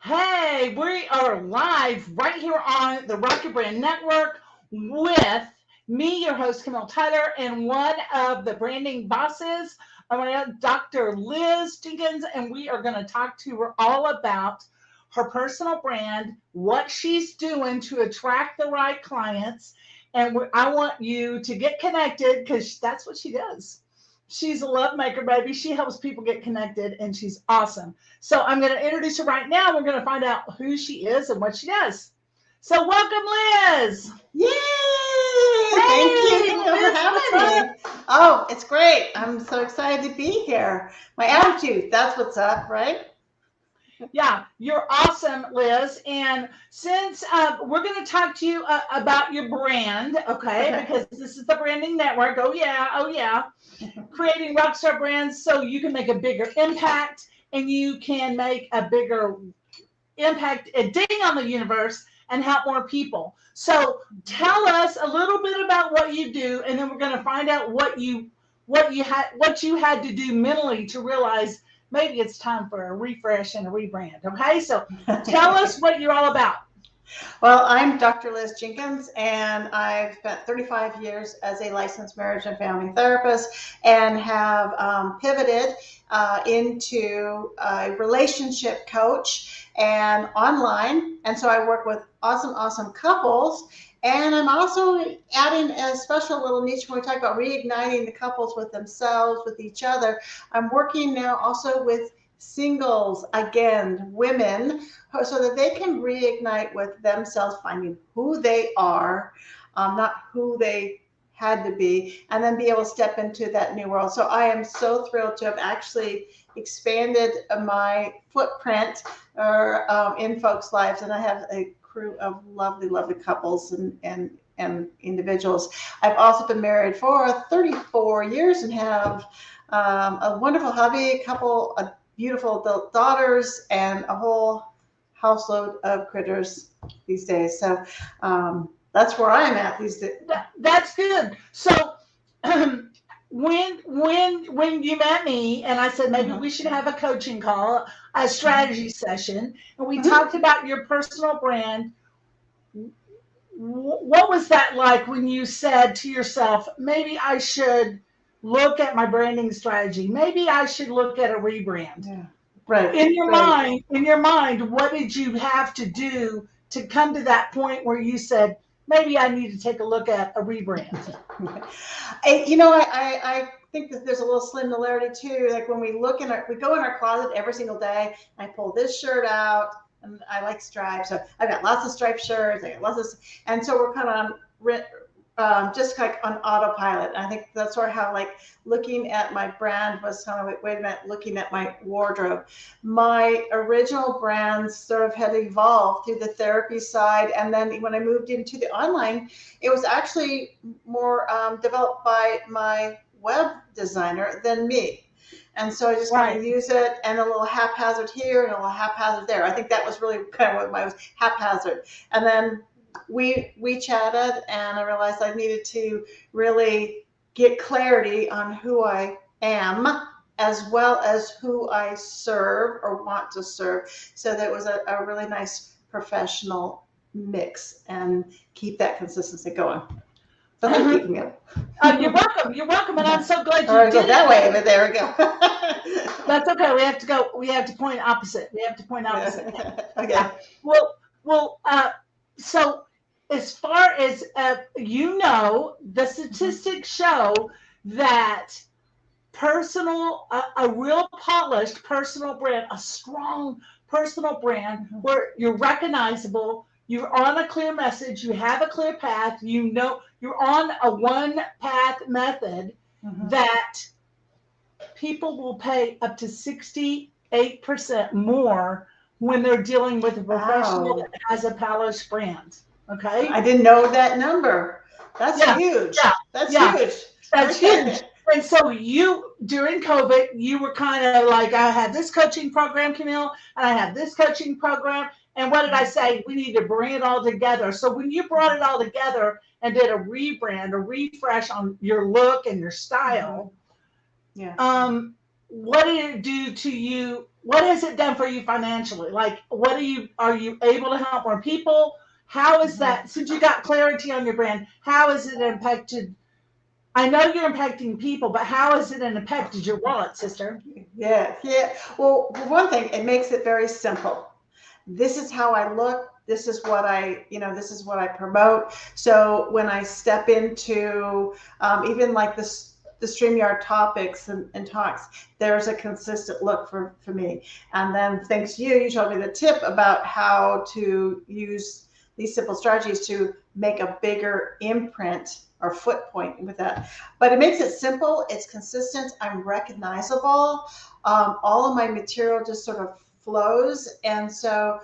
Hey, we are live right here on the RockYoBrand Network with me, your host, Camille Tyler, and one of the branding bosses, Dr. Liz Jenkins, and we are going to talk to her all about her personal brand, what she's doing to attract the right clients, and I want you to get connected because that's what she does. She's a love maker, baby. She helps people get connected, and she's awesome. So I'm going to introduce her right now. We're going to find out who she is and what she does. So welcome, Liz. Yay! Thank you, Hey, Camille, Liz, for what's having up? me. Oh, it's great. I'm so excited to be here. My attitude, that's what's up, right? Yeah, you're awesome, Liz. And since we're going to talk to you about your brand, okay, Okay. because this is the branding network. Oh, yeah. Oh, yeah. Creating rockstar brands so you can make a bigger impact and you can make a bigger impact, a ding on the universe and help more people. So tell us a little bit about what you do, and then we're going to find out what you had to do mentally to realize maybe it's time for a refresh and a rebrand. Okay, so tell us what you're all about. Well, I'm Dr. Liz Jenkins, and I've spent 35 years as a licensed marriage and family therapist and have pivoted into a relationship coach and online. And so I work with awesome couples. And I'm also adding a special little niche when we talk about reigniting the couples with themselves, with each other. I'm working now also with singles, again, women, so that they can reignite with themselves, finding who they are, not who they had to be, and then be able to step into that new world. So I am so thrilled to have actually expanded my footprint in folks' lives, and I have a crew of lovely couples and individuals. I've also been married for 34 years and have a wonderful hubby, a couple of beautiful adult daughters, and a whole houseload of critters these days. So that's where I'm at these days. That's good. So when you met me and I said maybe Mm-hmm. we should have a coaching call, a Mm-hmm. strategy session, and we Mm-hmm. talked about your personal brand. What was that like when you said to yourself, maybe I should look at my branding strategy? Maybe I should look at a rebrand. Yeah. Right. Right. In your mind, what did you have to do to come to that point where you said, maybe I need to take a look at a rebrand? I think that there's a little similarity too. Like when we go in our closet every single day. I pull this shirt out, and I like stripes. So I've got lots of striped shirts. I got lots of, and so we're kind of just like on autopilot. And I think that's sort of how like looking at my brand was kind of like, wait a minute, looking at my wardrobe. My original brands sort of had evolved through the therapy side. And then when I moved into the online, it was actually more developed by my web designer than me. And so I just kind Right. of use it and a little haphazard here and a little haphazard there. I think that was really kind of what my was haphazard. And then we chatted, and I realized I needed to really get clarity on who I am as well as who I serve or want to serve. So that was a really nice professional mix and keep that consistency going. So thank you, Camille. You're welcome. You're welcome, and I'm so glad All you right, go did that way, it. but there we go. That's okay. We have to go. We have to point opposite. We have to point opposite. Yeah. Okay. Yeah. Well. So as far as the Mhm. statistics show that a real polished personal brand, a strong personal brand Mhm. where you're recognizable, you're on a clear message, you have a clear path, you're on a one path method Mhm. that people will pay up to 68% more when they're dealing with a professional Wow. that has a polished brand. Okay? I didn't know that number. That's Yeah, huge. yeah, That's yeah. huge. That's huge. Okay. And so during COVID, you were kind of like, I have this coaching program, Camille, and I have this coaching program. And what did I say? We need to bring it all together. So when you brought it all together and did a rebrand, a refresh on your look and your Mhm. style, Yeah. what did it do to you what has it done for you financially? Like, are you able to help more people? How is Mhm. that, since you got clarity on your brand, how has it impacted? I know you're impacting people, but how has it impacted your wallet, sister? Yeah, yeah. Well, for one thing, it makes it very simple. This is how I look. This is what this is what I promote. So when I step into even like this, the StreamYard topics and talks, there's a consistent look for me. And then thanks to you, you showed me the tip about how to use these simple strategies to make a bigger imprint or footpoint with that. But it makes it simple. It's consistent. I'm recognizable. All of my material just sort of flows. And so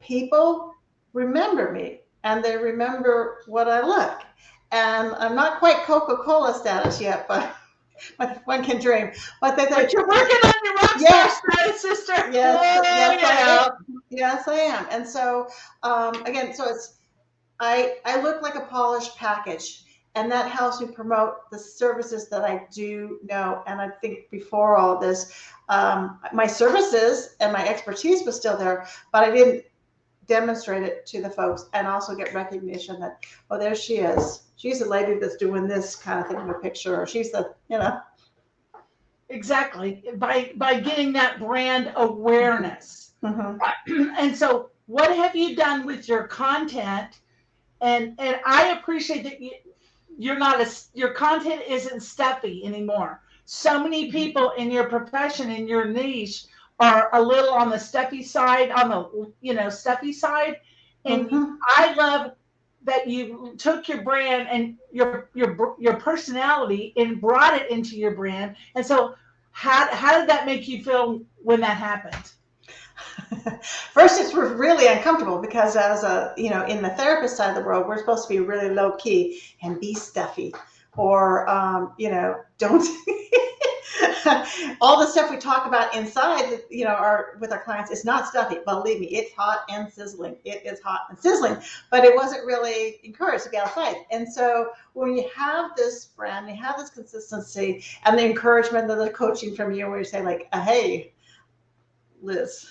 people remember me and they remember what I look. And I'm not quite Coca-Cola status yet, but one can dream. But they But think, you're working on your rock star yeah, status, sister. yes, Oh, yes, I yeah. am. Yes, I am. And so, again, so it's, I look like a polished package, and that helps me promote the services that I do know. And I think before all this, my services and my expertise was still there, but I didn't demonstrate it to the folks and also get recognition that, oh, there she is. She's the lady that's doing this kind of thing in the picture, or she's the, Exactly. By getting that brand awareness. Mhm. And so, what have you done with your content? And I appreciate that you're not your content isn't stuffy anymore. So many people in your profession, in your niche, are a little on the stuffy side, on the stuffy side. And Mhm. I love that you took your brand and your personality and brought it into your brand. And so, how did that make you feel when that happened? First, it's really uncomfortable because as in the therapist side of the world, we're supposed to be really low key and be stuffy, or don't all the stuff we talk about inside, our with our clients is not stuffy. Believe me, it's hot and sizzling. It is hot and sizzling, but it wasn't really encouraged to be outside. And so when you have this brand, you have this consistency and the encouragement and the coaching from you, where you say like, hey, Liz,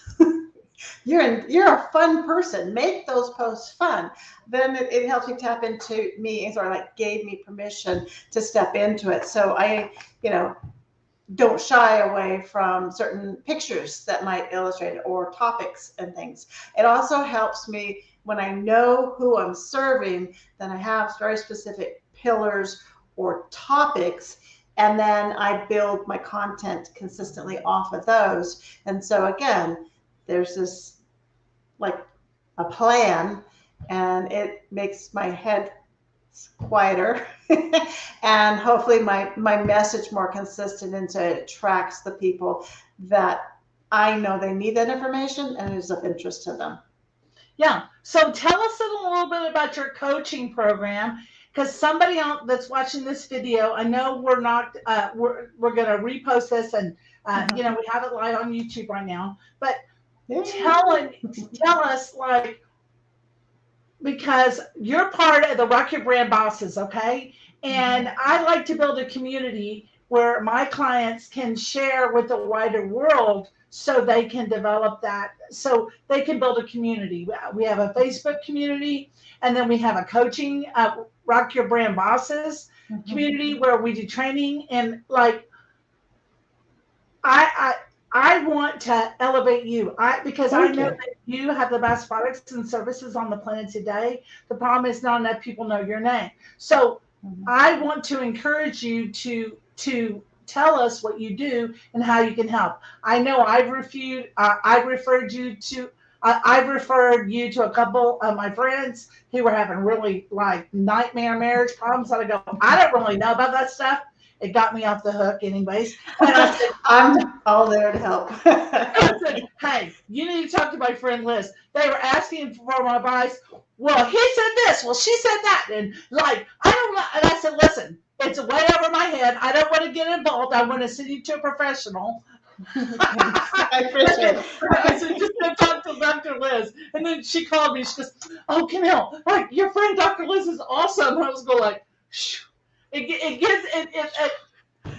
you're a fun person. Make those posts fun. Then it helps me tap into me and sort of like gave me permission to step into it. So I, don't shy away from certain pictures that might illustrate it or topics and things. It also helps me when I know who I'm serving, then I have very specific pillars or topics, and then I build my content consistently off of those. And so again, there's this like a plan, and it makes my head quieter and hopefully my message more consistent, and so it attracts the people that I know they need that information and is of interest to them. Yeah. So tell us a little bit about your coaching program, because somebody out that's watching this video, I know we're not, we're going to repost this, and Mhm. we have it live on YouTube right now. But Yay. tell us, like, because you're part of the Rock Your Brand bosses, okay? And Mhm. I like to build a community where my clients can share with the wider world so they can develop that, so they can build a community. We have a Facebook community, and then we have a coaching, Rock Your Brand bosses Mhm. community where we do training. And like, I I want to elevate you. Because I Thank know you. that you have the best products and services on the planet today. The problem is not enough people know your name. So Mhm. I want to encourage you to tell us what you do and how you can help. I know I've referred you to a couple of my friends who were having really like nightmare marriage problems. And I go, I don't really know about that stuff. It got me off the hook, anyways. And I said, I'm all there to help. I said, hey, you need to talk to my friend Liz. They were asking for my advice. Well, he said this. Well, she said that. And like, I don't know. And I said, listen, it's way over my head. I don't want to get involved. I want to send you to a professional. Thanks. I appreciate it. I said, just go talk to Dr. Liz. And then she called me. She goes, oh, Camille, like, your friend Dr. Liz is awesome. And I was going like, shh. It gets,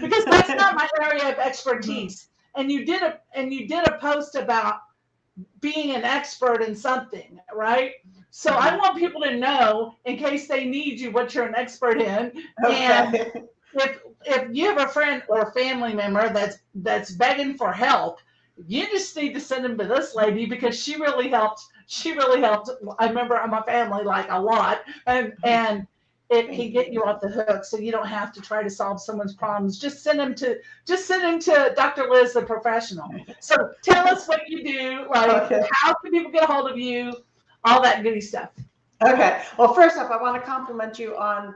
because that's not my area of expertise. and you did a post about being an expert in something, right? So I want people to know, in case they need you, what you're an expert in. And Okay. if you have a friend or a family member that's begging for help, you just need to send them to this lady, because she really helped. She really helped a member of my family like a lot, and it can Thank get you you. off the hook, so you don't have to try to solve someone's problems. Just send them to Dr. Liz, the professional. So tell us what you do, like Okay. how can people get a hold of you, all that goody stuff. Okay. Well, first off, I want to compliment you on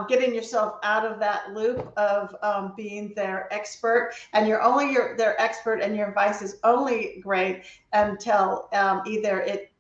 getting yourself out of that loop of being their expert, and you're only their expert, and your advice is only great until either it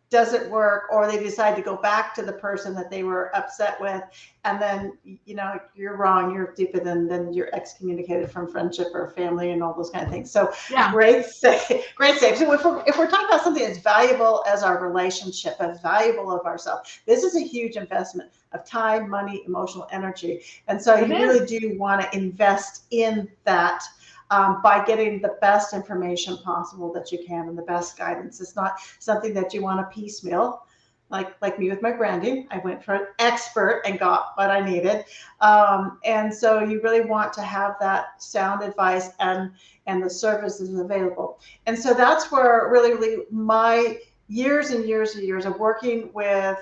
doesn't work or they decide to go back to the person that they were upset with, and then you're wrong, you're deeper than then you're excommunicated from friendship or family and all those kind of things. So Yeah. great save. Great save. So if we're talking about something as valuable as our relationship, as valuable of ourselves, this is a huge investment of time, money, emotional energy, and so you really do want to invest in that by getting the best information possible that you can and the best guidance. It's not something that you want to piecemeal. Like me with my branding, I went for an expert and got what I needed, and so you really want to have that sound advice and the services available. And so that's where really my years and years and years of working with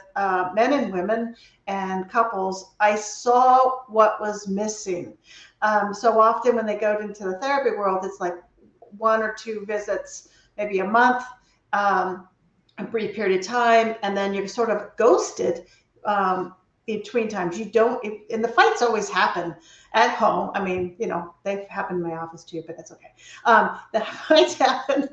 men and women and couples, I saw what was missing. So often when they go into the therapy world, it's like 1 or 2 visits, maybe a month, a brief period of time, and then you're sort of ghosted between times. You don't, and the fights always happen at home. I mean, they've happened in my office too, but that's okay. The fights happen,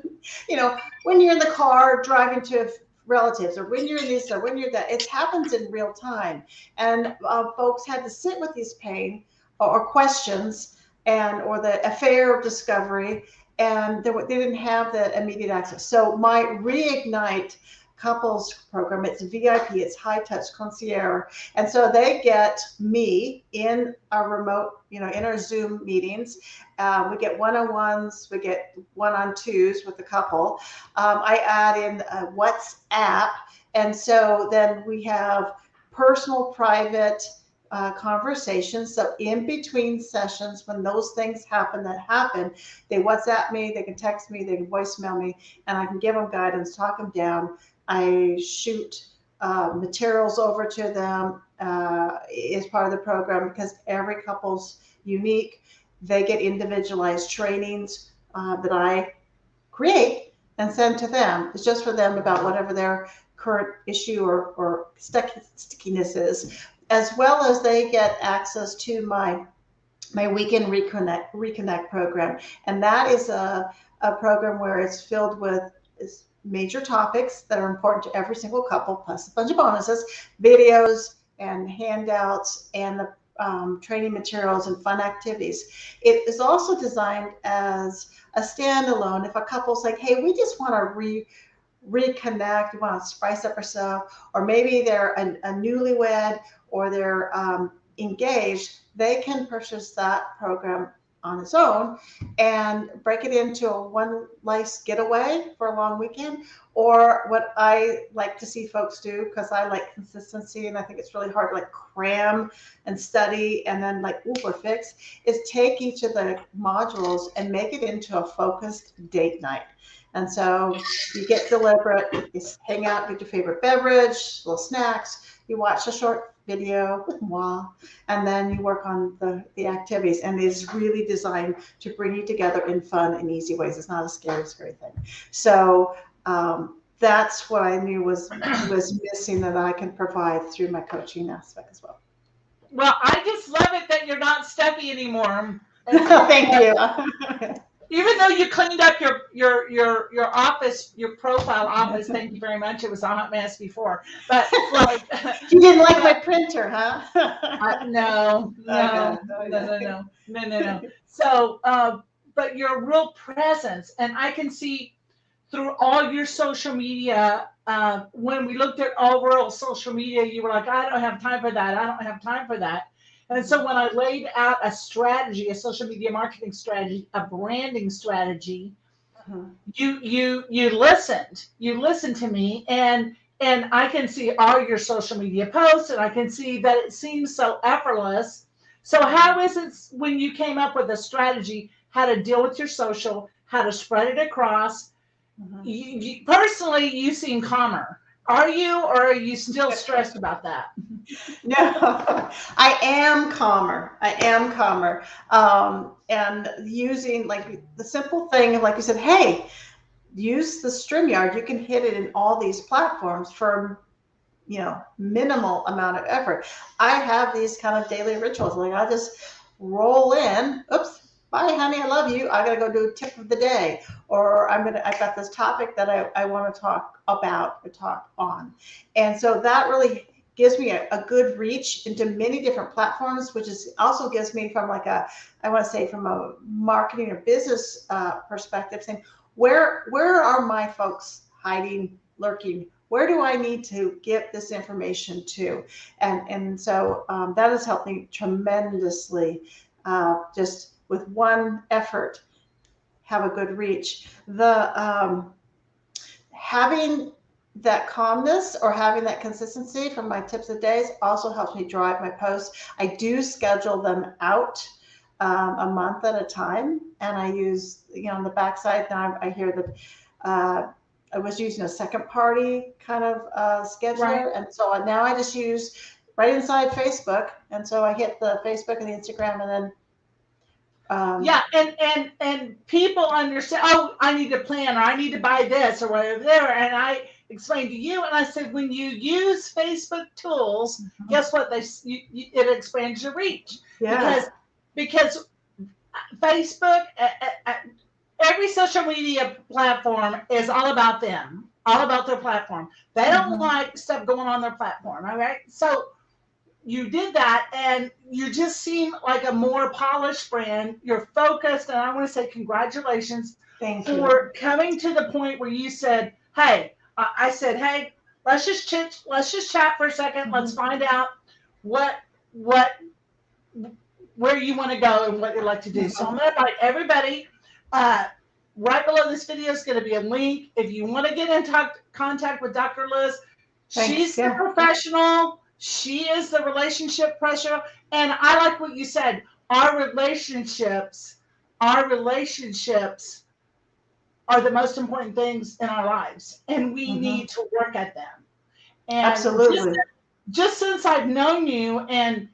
when you're in the car driving to relatives, or when you're in this, or when you're that. It happens in real time, and folks had to sit with these pain or questions or the affair of discovery, and they didn't have the immediate access. So my Reignite couples program, it's VIP, it's high touch concierge, and so they get me in our remote, in our Zoom meetings. We get one-on-ones, we get one-on-twos with the couple. I add in WhatsApp, and so then we have personal, private conversations. So in between sessions, when those things happen, they WhatsApp me, they can text me, they can voicemail me, and I can give them guidance, talk them down. I shoot materials over to them as part of the program, because every couple's unique. They get individualized trainings that I create and send to them. It's just for them about whatever their current issue or stickiness is, as well as they get access to my weekend reconnect program. And that is a program where it's filled with major topics that are important to every single couple, plus a bunch of bonuses, videos and handouts, and the training materials and fun activities. It is also designed as a standalone. If a couple's like, hey, we just want to reconnect, we want to spice up ourselves, or maybe they're a newlywed, or they're engaged, they can purchase that program on its own and break it into a one nice getaway for a long weekend. Or what I like to see folks do, because I like consistency and I think it's really hard to cram and study and then we're fixed, is take each of the modules and make it into a focused date night. And so you get deliberate, you hang out, get your favorite beverage, little snacks, you watch a short video, and then you work on the activities. And it is really designed to bring you together in fun and easy ways. It's not a scary thing. So that's what I knew was missing, that I can provide through my coaching aspect as well. Well, I just love it that you're not stuffy anymore. Thank you. Even though you cleaned up your office, your profile office, thank you very much. It was a hot mess before, but you didn't like my printer, huh? No. So, but your real presence, and I can see through all your social media. When we looked at overall social media, you were like, I don't have time for that. I don't have time for that. And so when I laid out a strategy, a social media marketing strategy, a branding strategy, you listened. You listened to me, and I can see all your social media posts, and I can see that it seems so effortless. So how is it when you came up with a strategy, how to deal with your social, how to spread it across? Personally, you seem calmer. Are you, or are you still stressed about that? No, I am calmer. I am calmer. And using like the simple thing, like you said, hey, use the StreamYard. You can hit it in all these platforms for minimal amount of effort. I have these kind of daily rituals. Like I just roll in. Oops. Bye, honey. I love you. I gotta go do a tip of the day, or I've got this topic that I want to talk about or talk on, and so that really gives me a good reach into many different platforms, which is also gives me from like I want to say from a marketing or business perspective, saying where are my folks hiding, lurking? Where do I need to get this information to? And so that has helped me tremendously. Just with one effort, have a good reach. The having that calmness or having that consistency from my tips of days also helps me drive my posts. I do schedule them out a month at a time, and I use on the backside now I hear that I was using a second party kind of scheduler, Right. and so now I just use right inside Facebook, and so I hit the Facebook and the Instagram, and then Yeah, and people understand. Oh, I need to plan, or I need to buy this, or whatever. There, and I explained to you, and I said, when you use Facebook tools, guess what? It expands your reach yeah, because Facebook, every social media platform is all about them, all about their platform. They don't like stuff going on their platform. All right, so you did that, and you just seem like a more polished brand. You're focused, and I want to say congratulations thank you. for coming to the point where you said, "Hey," I said, "Hey, let's just chat for a 2nd. Let's find out what where you want to go and what you'd like to do." So I'm going to invite everybody. Uh, right below this video is going to be a link. If you want to get in contact with Dr. Liz, Thanks. she's the Yeah. professional. She is the relationship professional. And I like what you said. Our relationships are the most important things in our lives, and we need to work at them. And Absolutely. just since I've known you and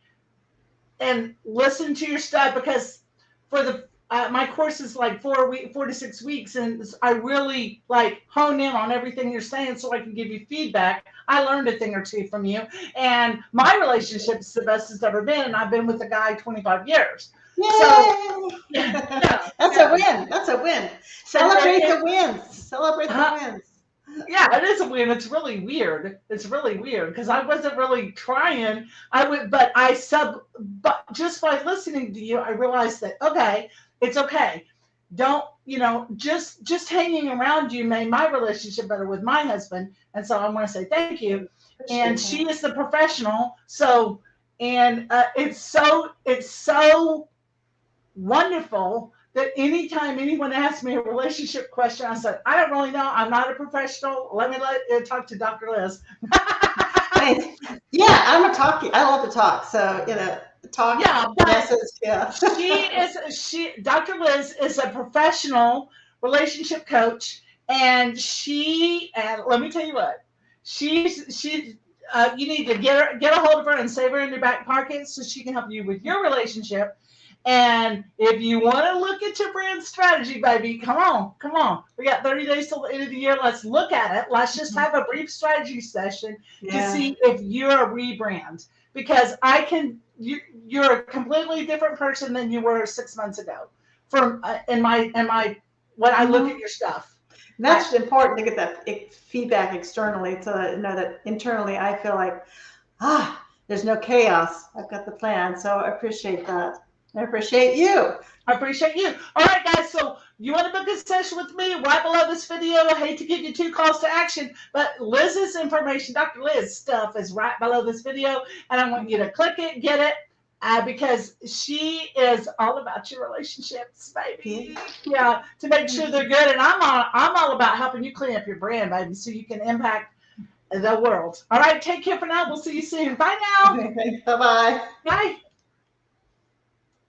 listen to your stuff, because for the my course is like 4 to 6 weeks, and I really like hone in on everything you're saying so I can give you feedback. I learned a thing or two from you, and my relationship is the best it's ever been, and I've been with a guy 25 years. Yay! So yeah, That's a win. That's a win. Celebrate the wins. Celebrate the wins. Yeah, it is a win. It's really weird. It's really weird because I wasn't really trying. But just by listening to you, I realized that okay, it's okay. Don't just hanging around you made my relationship better with my husband, and so I want to say thank you. And she is the professional, so and it's so wonderful that anytime anyone asks me a relationship question, I said, I don't really know. I'm not a professional. Let me talk to Dr. Liz. Yeah, I'm a talkie. I love to talk. So, talk. Yeah, but message. Yeah. Dr. Liz is a professional relationship coach, and let me tell you what, you need to get a hold of her and save her in your back pocket so she can help you with your relationship. And if you want to look at your brand strategy, baby, come on. We got 30 days till the end of the year. Let's look at it. Let's just have a brief strategy session to see if you're a rebrand. Because you're a completely different person than you were 6 months ago. When I look at your stuff. And that's important to get that feedback externally to know that internally I feel like, there's no chaos. I've got the plan. So I appreciate that. I appreciate you. I appreciate you. All right, guys. So you want to book a session with me right below this video? I hate to give you 2 calls to action, but Liz's information, Dr. Liz stuff is right below this video, and I want you to click it, get it, because she is all about your relationships, baby. Yeah. Yeah, to make sure they're good. And I'm all about helping you clean up your brand, baby, so you can impact the world. All right, take care for now. We'll see you soon. Bye now. Bye bye. Bye.